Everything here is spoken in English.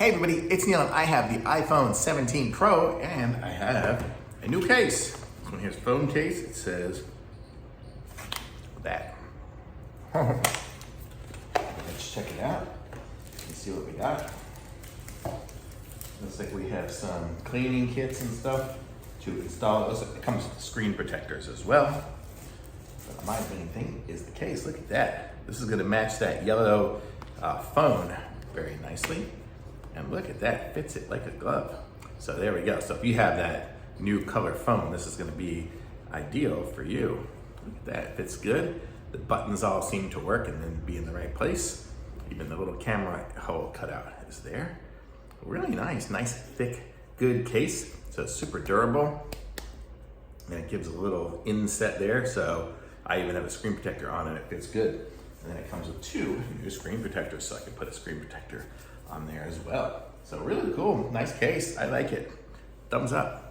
Hey everybody, it's Neil and I have the iPhone 17 Pro and I have a new case. This one here's a phone case. It says that. Let's check it out and see what we got. Looks like we have some cleaning kits and stuff to install. It comes with screen protectors as well. But my main thing is the case. Look at that. This is gonna match that yellow phone very nicely. And look at that, fits it like a glove. So there we go. So if you have that new color phone, this is gonna be ideal for you. Look at that, it fits good. The buttons all seem to work and then be in the right place. Even the little camera hole cutout is there. Really nice, thick, good case. So it's super durable. And it gives a little inset there. So I even have a screen protector on and it fits good. And then it comes with two new screen protectors, so I can put a screen protector on there as well. So really cool, nice case, I like it. Thumbs up.